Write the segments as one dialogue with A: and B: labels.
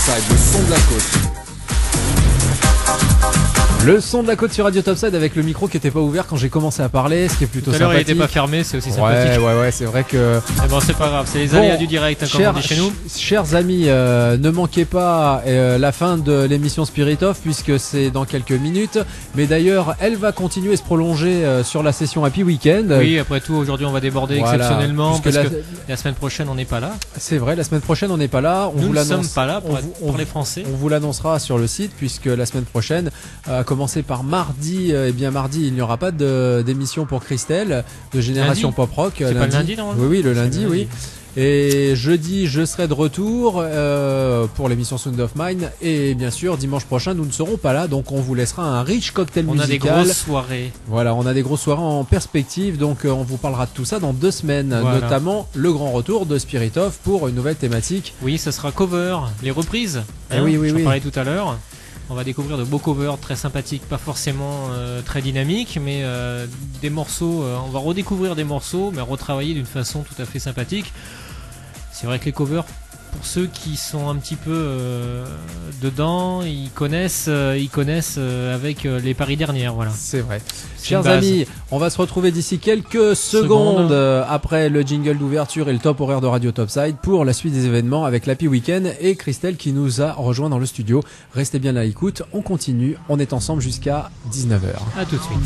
A: Topside, le son de la côte.
B: Le son de la côte sur Radio Topside avec le micro qui était pas ouvert quand j'ai commencé à parler, ce qui est plutôt sympathique.
C: Tout à l'heure il était pas fermé, c'est aussi sympathique.
B: Ouais, c'est vrai que...
C: Mais bon, c'est pas grave, c'est les aléas du direct, hein, comme on dit chez nous.
B: Chers amis, ne manquez pas la fin de l'émission Spirit Off puisque c'est dans quelques minutes. Mais d'ailleurs, elle va continuer et se prolonger sur la session Happy Weekend.
C: Oui, après tout, aujourd'hui on va déborder exceptionnellement parce que la semaine prochaine on n'est pas là.
B: C'est vrai, la semaine prochaine on n'est pas là.
C: Nous ne sommes pas là pour les Français.
B: On vous l'annoncera sur le site puisque la semaine prochaine, à commencer par mardi, mardi il n'y aura pas d'émission pour Christelle de Génération Pop Rock.
C: C'est pas le lundi normalement.
B: Oui, le lundi, oui. Et jeudi, je serai de retour pour l'émission Sound of Mine. Et bien sûr, dimanche prochain, nous ne serons pas là. Donc, on vous laissera un riche cocktail musical.
C: On a des grosses soirées.
B: Voilà, on a des grosses soirées en perspective. Donc, on vous parlera de tout ça dans 2 semaines. Voilà. Notamment le grand retour de Spirit Off pour une nouvelle thématique.
C: Oui, ça sera cover, les reprises.
B: Oui.
C: J'en parlais tout à l'heure. On va découvrir de beaux covers très sympathiques, pas forcément très dynamiques, mais des morceaux. On va redécouvrir des morceaux, mais retravailler d'une façon tout à fait sympathique. C'est vrai que les covers, pour ceux qui sont un petit peu dedans, ils connaissent avec les paris dernières, voilà.
B: C'est vrai. Chers amis, on va se retrouver d'ici quelques secondes après le jingle d'ouverture et le top horaire de Radio Topside pour la suite des événements avec l'Happy Weekend et Christelle qui nous a rejoint dans le studio. Restez bien à l'écoute, on continue, on est ensemble jusqu'à 19h.
C: À tout de suite.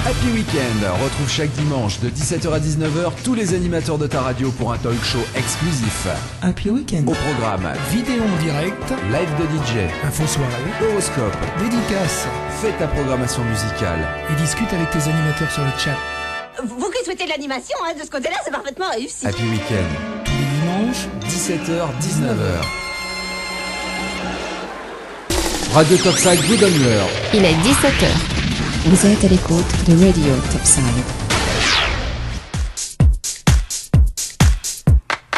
A: Happy Weekend retrouve chaque dimanche de 17h à 19h tous les animateurs de ta radio pour un talk show exclusif.
D: Happy Weekend.
A: Au programme
D: vidéo en direct,
A: live de DJ,
D: info soirée,
A: horoscope,
D: dédicace.
A: Fais ta programmation musicale
D: et discute avec tes animateurs sur le chat.
E: Vous qui souhaitez de l'animation, de ce côté-là, c'est parfaitement réussi.
A: Happy Weekend.
D: Tous les dimanches,
A: 17h, 19h.
B: Radio Topside vous donne l'heure.
F: Il est 17h. Vous êtes à l'écoute de Radio Topside.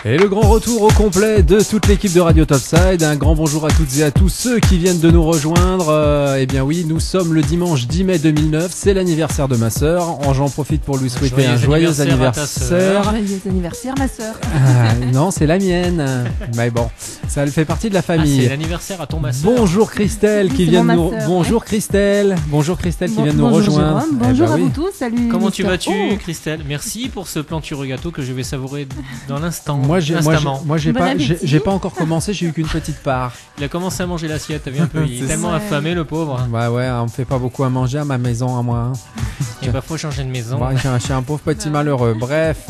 B: Et le grand retour au complet de toute l'équipe de Radio Topside. Un grand bonjour à toutes et à tous ceux qui viennent de nous rejoindre. Eh bien oui, nous sommes le dimanche 10 mai 2009. C'est l'anniversaire de ma sœur. J'en profite pour lui souhaiter un joyeux anniversaire.
G: Joyeux anniversaire, ma sœur.
B: Non, c'est la mienne. Mais bon, ça fait partie de la famille.
C: C'est l'anniversaire à ton ma sœur.
B: Bonjour Christelle qui vient de nous. Bonjour Christelle. Bonjour Christelle qui vient de nous rejoindre.
G: Jérôme. Bonjour à vous tous. Salut.
C: Comment tu vas-tu, Christelle? Merci pour ce plantureux gâteau que je vais savourer dans l'instant.
B: Moi, j'ai pas encore commencé, j'ai eu qu'une petite part.
C: Il a commencé à manger l'assiette, t'as vu un peu, il est tellement affamé le pauvre.
B: Bah ouais, on me fait pas beaucoup à manger à ma maison à moi.
C: Et bah faut changer de maison.
B: Bah, je suis un pauvre petit malheureux. Bref,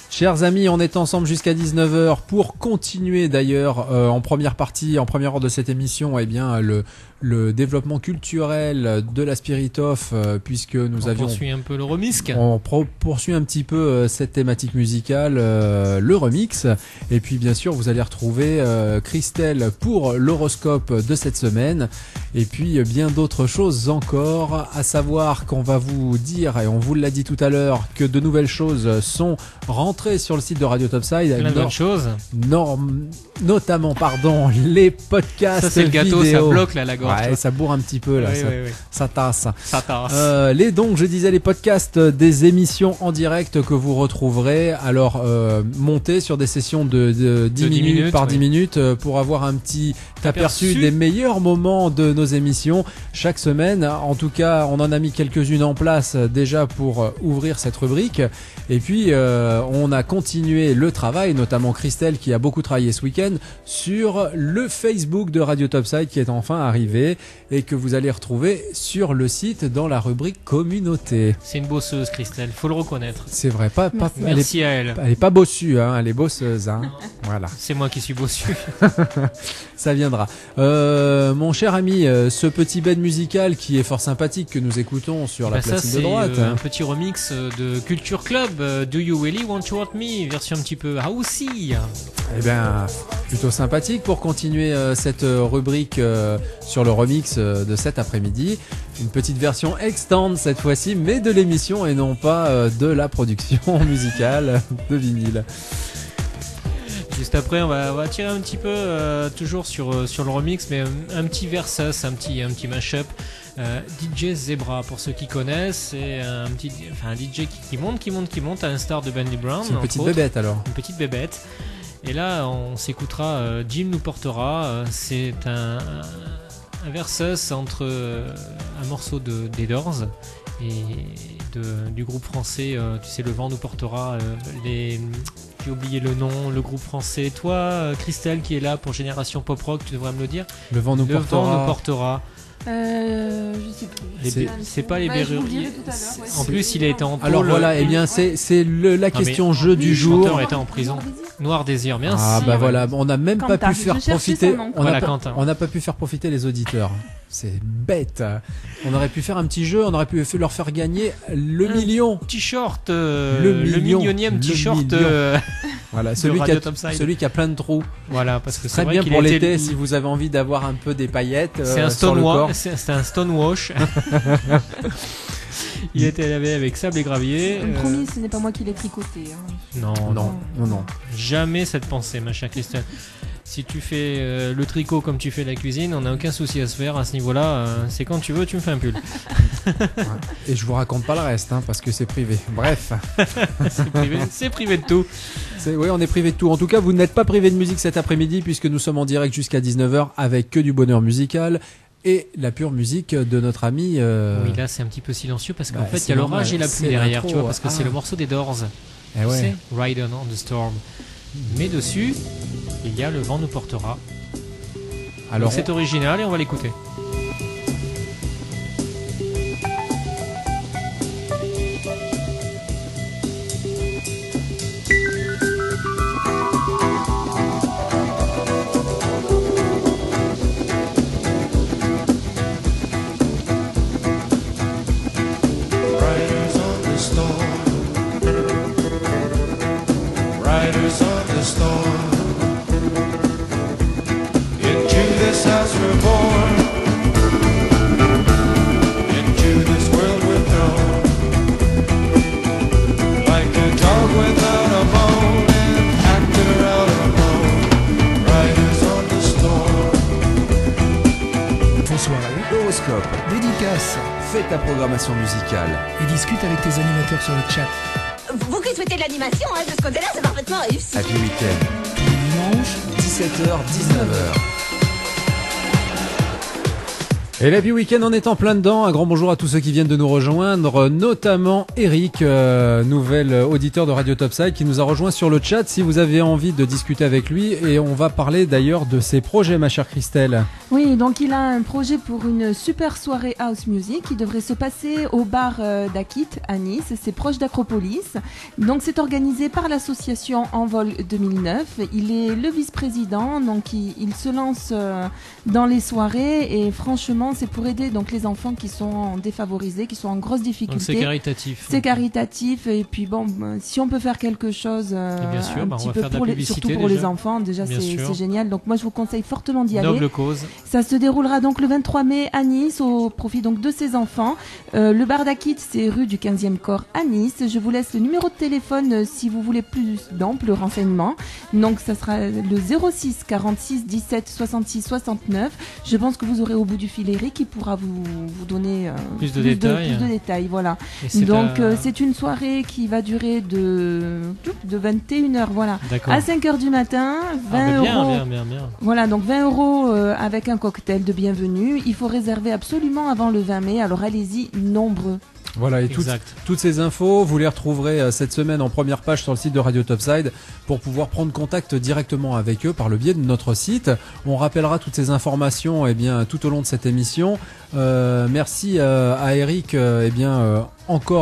B: chers amis, on est ensemble jusqu'à 19h pour continuer d'ailleurs en première partie, en première heure de cette émission, eh bien le développement culturel de la Spirit Off puisque nous avions...
C: On poursuit un peu le remix.
B: On poursuit un petit peu cette thématique musicale, le remix. Et puis bien sûr, vous allez retrouver Christelle pour l'horoscope de cette semaine. Et puis bien d'autres choses encore, à savoir qu'on va vous dire, et on vous l'a dit tout à l'heure, que de nouvelles choses sont rentrées sur le site de Radio Topside.
C: Plein d'autres choses.
B: Notamment, les podcasts.
C: Ça c'est le gâteau,
B: vidéo.
C: Ça bloque là la gorge.
B: Ouais, ça bourre un petit peu là,
C: oui.
B: Ça tasse.
C: Donc
B: je disais les podcasts des émissions en direct que vous retrouverez. Alors montés sur des sessions de 10 minutes par 10 minutes pour avoir un petit aperçu des meilleurs moments de nos émissions chaque semaine. En tout cas, on en a mis quelques-unes en place déjà pour ouvrir cette rubrique. Et puis on a continué le travail, notamment Christelle qui a beaucoup travaillé ce week-end sur le Facebook de Radio Topside qui est enfin arrivé et que vous allez retrouver sur le site dans la rubrique communauté.
C: C'est une bosseuse, Christelle, faut le reconnaître.
B: C'est vrai,
C: merci à elle.
B: Elle est pas bossue, hein, elle est bosseuse, hein. Voilà.
C: C'est moi qui suis bossu.
B: Ça viendra. Mon cher ami, ce petit bed musical qui est fort sympathique que nous écoutons sur la platine de droite.
C: Un petit remix de Culture Club, Do You Really Want to Hurt Me, version un petit peu housey.
B: Eh bien, plutôt sympathique pour continuer cette rubrique sur le remix de cet après-midi. Une petite version extend cette fois-ci, mais de l'émission et non pas de la production musicale de vinyle.
C: Juste après, on va tirer un petit peu toujours sur le remix, mais un petit versus, un petit mashup. DJ Zebra, pour ceux qui connaissent, c'est un DJ qui monte à l'instar de Benny Brown.
B: C'est une petite bébête alors.
C: Une petite bébête. Et là, on s'écoutera Jim nous portera. C'est un versus entre un morceau des Doors et du groupe français, tu sais, Le Vent nous portera. J'ai oublié le nom, le groupe français. Toi, Christelle, qui est là pour Génération Pop Rock, tu devrais me le dire.
B: Le Vent nous portera.
G: Je sais plus.
C: C'est pas les Berruriers. En plus, il a été en pôle.
B: Alors voilà, eh bien c'est la question jeu du jour.
C: Le chanteur était en prison. Noir Désir, bien sûr.
B: Ah bah voilà, on n'a même pas pu faire profiter. On n'a pas pu faire profiter les auditeurs. C'est bête. On aurait pu faire un petit jeu, on aurait pu leur faire gagner le million.
C: T-shirt, le millionième t-shirt.
B: Voilà, celui qui a plein de trous.
C: Voilà, parce que
B: c'est très bien pour l'été si vous avez envie d'avoir un peu des paillettes.
C: C'est un stonewash. Il était lavé avec sable et gravier.
G: Promis, ce n'est pas moi qui l'ai tricoté.
C: Non. Jamais cette pensée, ma chère Christelle. Si tu fais le tricot comme tu fais la cuisine, on n'a aucun souci à se faire à ce niveau-là. C'est quand tu veux, tu me fais un pull.
B: Et je vous raconte pas le reste, parce que c'est privé. Bref.
C: C'est privé de tout.
B: Oui, on est privé de tout. En tout cas, vous n'êtes pas privé de musique cet après-midi puisque nous sommes en direct jusqu'à 19h avec que du bonheur musical. Et la pure musique de notre ami.
C: Oui, là c'est un petit peu silencieux parce qu'en fait il y a l'orage et la pluie derrière, tu vois, parce que c'est le morceau des Doors.
B: Tu sais,
C: Ride on the Storm. Mais dessus, il y a Le Vent nous portera. Alors c'est original et on va l'écouter.
H: Riders on the storm, into this house we're born, into this world we're thrown, like a dog without a bone, and actor out alone. Riders on the storm.
D: Bonsoir.
A: Horoscope,
D: Dédicace.
A: fais ta programmation musicale.
D: Et discute avec tes animateurs sur le chat.
E: Vous qui souhaitez de l'animation, de ce côté-là, c'est parfaitement réussi.
A: Happy Weekend,
D: Dimanche.
A: 17h, 19h.
B: Et l'Happy Weekend, on est en plein dedans. Un grand bonjour à tous ceux qui viennent de nous rejoindre, notamment Eric, nouvel auditeur de Radio Topside, qui nous a rejoint sur le chat. Si vous avez envie de discuter avec lui, et on va parler d'ailleurs de ses projets, ma chère Christelle.
G: Oui, donc il a un projet pour une super soirée house music qui devrait se passer au bar d'Akit à Nice. C'est proche d'Acropolis. Donc c'est organisé par l'association Envol 2009. Il est le vice-président, donc il se lance dans les soirées et franchement c'est pour aider donc les enfants qui sont défavorisés, qui sont en grosse difficulté.
C: Donc c'est caritatif.
G: C'est caritatif et puis bon, si on peut faire quelque chose
C: bien sûr,
G: un petit
C: on va
G: peu
C: faire de
G: pour
C: la
G: surtout
C: publicité
G: pour
C: déjà.
G: les enfants, déjà c'est génial. Donc moi je vous conseille fortement d'y aller.
C: Noble cause.
G: Ça se déroulera donc le 23 mai à Nice au profit donc de ces enfants. Le bar d'Akit, c'est rue du 15e corps à Nice. Je vous laisse le numéro de téléphone si vous voulez plus d'amples renseignements. Donc ça sera le 06 46 17 66 69. Je pense que vous aurez au bout du fil Eric qui pourra vous donner
C: plus de détails.
G: Voilà. Donc c'est une soirée qui va durer de 21h voilà, à 5h du matin, 20 euros.
C: Bien.
G: Voilà, donc 20 euros avec un cocktail de bienvenue. Il faut réserver absolument avant le 20 mai, alors allez-y nombreux.
B: Voilà, et toutes ces infos, vous les retrouverez cette semaine en première page sur le site de Radio Topside pour pouvoir prendre contact directement avec eux par le biais de notre site. On rappellera toutes ces informations tout au long de cette émission. Merci à Eric encore